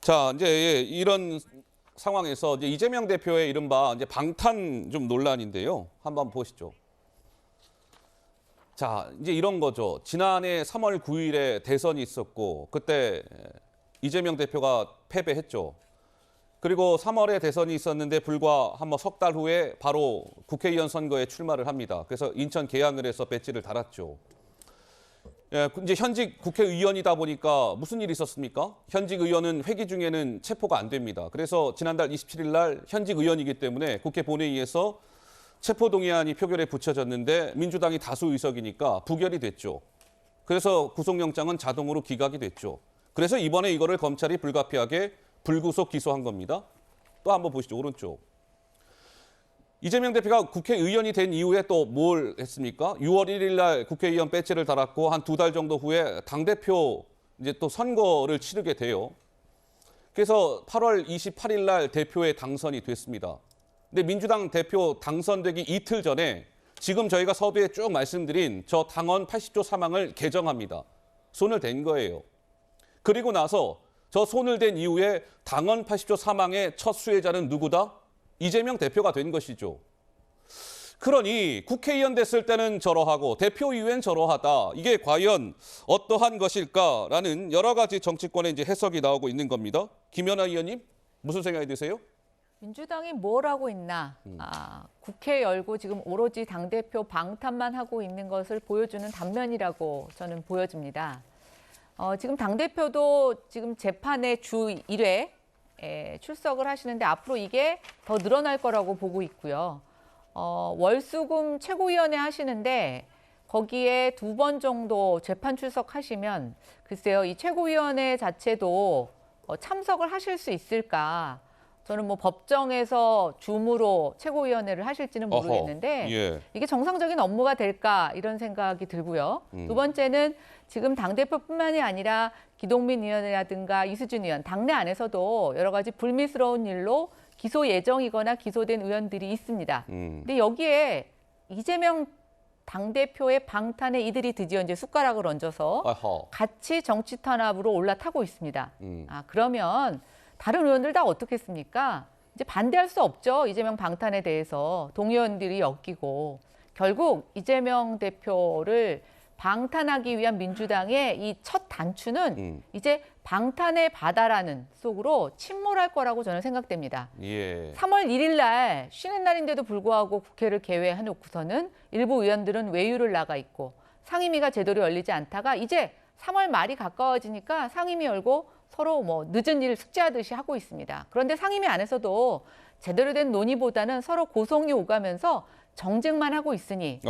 자, 이제 이런 상황에서 이제 이재명 대표의 이른바 이제 방탄 좀 논란인데요. 한번 보시죠. 자, 이제 이런 거죠. 지난해 3월 9일에 대선이 있었고 그때 이재명 대표가 패배했죠. 그리고 3월에 대선이 있었는데 불과 한 석 달 후에 바로 국회의원 선거에 출마를 합니다. 그래서 인천 계양을에서 배지를 달았죠. 예, 이제 현직 국회의원이다 보니까 무슨 일이 있었습니까? 현직 의원은 회기 중에는 체포가 안 됩니다. 그래서 지난달 27일 날 현직 의원이기 때문에 국회 본회의에서 체포동의안이 표결에 붙여졌는데 민주당이 다수 의석이니까 부결이 됐죠. 그래서 구속영장은 자동으로 기각이 됐죠. 그래서 이번에 이거를 검찰이 불가피하게 불구속 기소한 겁니다. 또 한번 보시죠. 오른쪽. 이재명 대표가 국회의원이 된 이후에 또 뭘 했습니까? 6월 1일 날 국회의원 배지를 달았고 한 2달 정도 후에 당대표 이제 또 선거를 치르게 돼요. 그래서 8월 28일 날 대표에 당선이 됐습니다. 근데 민주당 대표 당선되기 이틀 전에 지금 저희가 서두에 쭉 말씀드린 저 당헌 80조 3항을 개정합니다. 손을 댄 거예요. 그리고 나서 저 손을 댄 이후에 당헌 80조 3항의 첫 수혜자는 누구다? 이재명 대표가 된 것이죠. 그러니 국회의원 됐을 때는 저러하고 대표 이후엔 저러하다. 이게 과연 어떠한 것일까라는 여러 가지 정치권의 이제 해석이 나오고 있는 겁니다. 김연아 의원님, 무슨 생각이 드세요? 민주당이 뭘 하고 있나? 국회 열고 지금 오로지 당대표 방탄만 하고 있는 것을 보여주는 단면이라고 저는 보여집니다. 지금 당대표도 지금 재판의 주 1회 출석을 하시는데 앞으로 이게 더 늘어날 거라고 보고 있고요. 월수금 최고위원회 하시는데 거기에 2번 정도 재판 출석하시면 글쎄요, 이 최고위원회 자체도 참석을 하실 수 있을까? 저는 뭐 법정에서 줌으로 최고위원회를 하실지는 모르겠는데 예. 이게 정상적인 업무가 될까 이런 생각이 들고요. 두 번째는 지금 당대표뿐만이 아니라 기동민 의원이라든가 이수진 의원, 당내 안에서도 여러 가지 불미스러운 일로 기소 예정이거나 기소된 의원들이 있습니다. 근데 여기에 이재명 당대표의 방탄에 이들이 드디어 이제 숟가락을 얹어서 같이 정치 탄압으로 올라타고 있습니다. 그러면 다른 의원들 다 어떻겠습니까? 이제 반대할 수 없죠. 이재명 방탄에 대해서 동의원들이 엮이고 결국 이재명 대표를 방탄하기 위한 민주당의 이 첫 단추는 이제 방탄의 바다라는 속으로 침몰할 거라고 저는 생각됩니다. 예. 3월 1일 날 쉬는 날인데도 불구하고 국회를 개회해놓고서는 일부 의원들은 외유를 나가 있고 상임위가 제대로 열리지 않다가 이제 3월 말이 가까워지니까 상임위 열고 서로 뭐 늦은 일 숙제하듯이 하고 있습니다. 그런데 상임위 안에서도 제대로 된 논의보다는 서로 고성이 오가면서 정쟁만 하고 있으니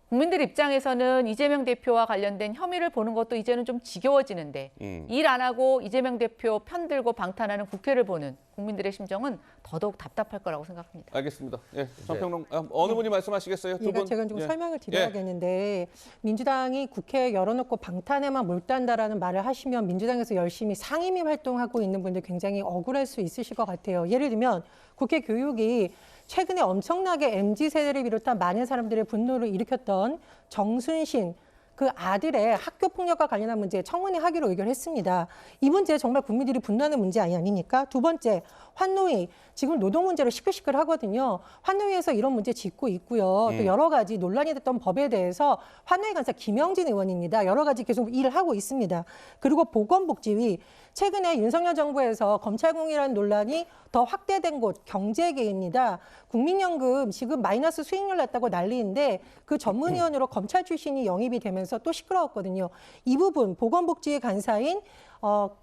국민들 입장에서는 이재명 대표와 관련된 혐의를 보는 것도 이제는 좀 지겨워지는데 일 안 하고 이재명 대표 편들고 방탄하는 국회를 보는 국민들의 심정은 더더욱 답답할 거라고 생각합니다. 알겠습니다. 예, 전평론 어느 분이 말씀하시겠어요? 두 분. 제가 좀 설명을 드려야겠는데 민주당이 국회에 열어놓고 방탄에만 몰두한다라는 말을 하시면 민주당에서 열심히 상임위 활동하고 있는 분들 굉장히 억울할 수 있으실 것 같아요. 예를 들면 국회 교육이 최근에 엄청나게 MZ세대를 비롯한 많은 사람들의 분노를 일으켰던 정순신 그 아들의 학교 폭력과 관련한 문제에 청문회 하기로 의결했습니다. 이 문제 정말 국민들이 분노하는 문제 아닙니까? 두 번째, 환노위. 지금 노동 문제로 시끌시끌하거든요. 환노위에서 이런 문제 짚고 있고요. 또 여러 가지 논란이 됐던 법에 대해서 환노위 간사 김영진 의원입니다. 여러 가지 계속 일을 하고 있습니다. 그리고 보건복지위. 최근에 윤석열 정부에서 검찰공이라는 논란이 더 확대된 곳 경제계입니다. 국민연금 지금 마이너스 수익률 났다고 난리인데 그 전문위원으로 검찰 출신이 영입이 되면서 또 시끄러웠거든요. 이 부분 보건복지위 간사인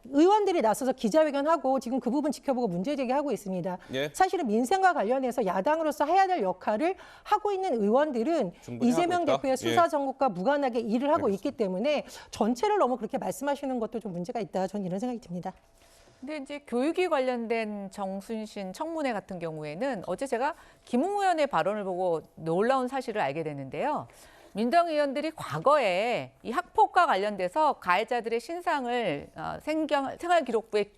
의원들이 나서서 기자회견하고 지금 그 부분 지켜보고 문제제기하고 있습니다. 예. 사실은 민생과 관련해서 야당으로서 해야 될 역할을 하고 있는 의원들은 이재명 대표의 수사 정국과 무관하게 일을 하고 있기 때문에 전체를 너무 그렇게 말씀하시는 것도 좀 문제가 있다. 저는 이런 생각이 듭니다. 근데 이제 교육이 관련된 정순신 청문회 같은 경우에는 어제 제가 김웅 의원의 발언을 보고 놀라운 사실을 알게 됐는데요. 민주당 의원들이 과거에 이 학폭과 관련돼서 가해자들의 신상을 생활기록부에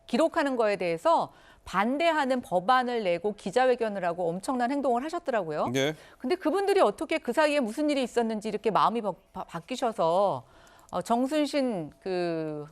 기록하는 거에 대해서 반대하는 법안을 내고 기자회견을 하고 엄청난 행동을 하셨더라고요. 네. 근데 그분들이 어떻게 그 사이에 무슨 일이 있었는지 이렇게 마음이 바뀌셔서 정순신 그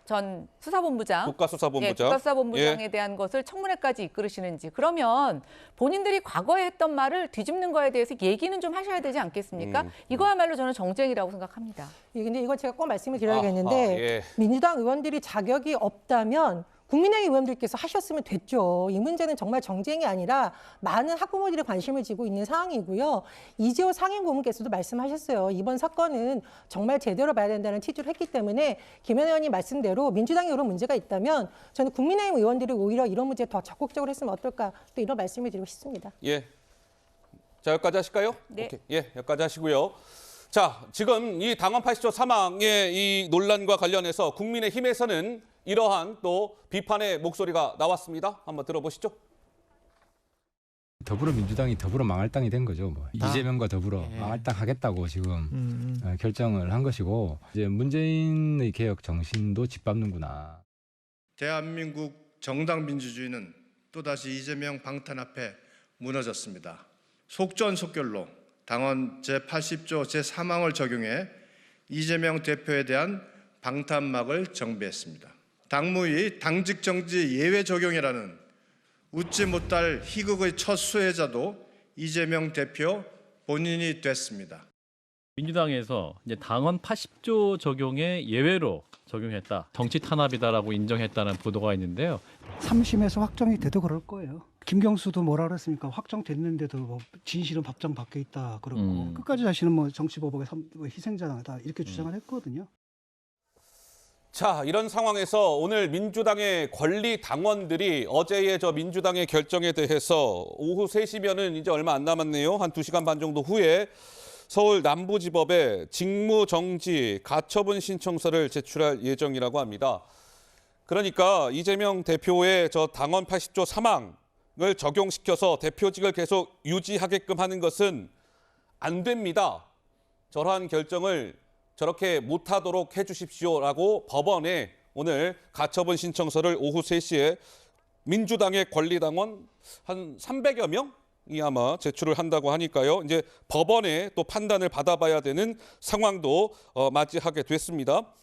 전 수사본부장, 국가수사본부장. 국가수사본부장에 대한 것을 청문회까지 이끌으시는지, 그러면 본인들이 과거에 했던 말을 뒤집는 거에 대해서 얘기는 좀 하셔야 되지 않겠습니까? 이거야말로 저는 정쟁이라고 생각합니다. 예, 근데 이거 제가 꼭 말씀을 드려야겠는데 예. 민주당 의원들이 자격이 없다면 국민의힘 의원들께서 하셨으면 됐죠. 이 문제는 정말 정쟁이 아니라 많은 학부모들이 관심을 지고 있는 상황이고요. 이재호 상임고문께서도 말씀하셨어요. 이번 사건은 정말 제대로 봐야 된다는 취지를 했기 때문에 김현 의원님 말씀대로 민주당에 이런 문제가 있다면 저는 국민의힘 의원들이 오히려 이런 문제에 더 적극적으로 했으면 어떨까 또 이런 말씀을 드리고 싶습니다. 예. 자, 여기까지 하실까요? 네. 오케이. 예, 여기까지 하시고요. 자, 지금 이 당원 80조 사망의 이 논란과 관련해서 국민의힘에서는 이러한 또 비판의 목소리가 나왔습니다. 한번 들어보시죠. 더불어민주당이 더불어 망할 당이 된 거죠. 뭐. 이재명과 더불어 망할 땅 하겠다고 지금 결정을 한 것이고 이제 문재인의 개혁 정신도 짓밟는구나. 대한민국 정당 민주주의는 또다시 이재명 방탄 앞에 무너졌습니다. 속전속결로 당원 제80조 제3항을 적용해 이재명 대표에 대한 방탄막을 정비했습니다. 당무위 당직 정지 예외 적용이라는 웃지 못할 희극의 첫 수혜자도 이재명 대표 본인이 됐습니다. 민주당에서 이제 당원 80조 적용에 예외로 적용했다. 정치 탄압이다라고 인정했다는 보도가 있는데요. 3심에서 확정이 돼도 그럴 거예요. 김경수도 뭐라 그랬습니까? 확정됐는데도 뭐 진실은 법정 밖에 있다 그러고 끝까지 자신은 뭐 정치보복의 희생자다 이렇게 주장을 했거든요. 자, 이런 상황에서 오늘 민주당의 권리 당원들이 어제의 저 민주당의 결정에 대해서 오후 3시면은 이제 얼마 안 남았네요. 한 2시간 반 정도 후에 서울 남부지법에 직무정지 가처분 신청서를 제출할 예정이라고 합니다. 그러니까 이재명 대표의 저 당원 80조 3항을 적용시켜서 대표직을 계속 유지하게끔 하는 것은 안 됩니다. 저러한 결정을 저렇게 못하도록 해주십시오라고 법원에 오늘 가처분 신청서를 오후 3시에 민주당의 권리당원 한 300여 명이 아마 제출을 한다고 하니까요. 이제 법원의 또 판단을 받아봐야 되는 상황도 맞이하게 됐습니다.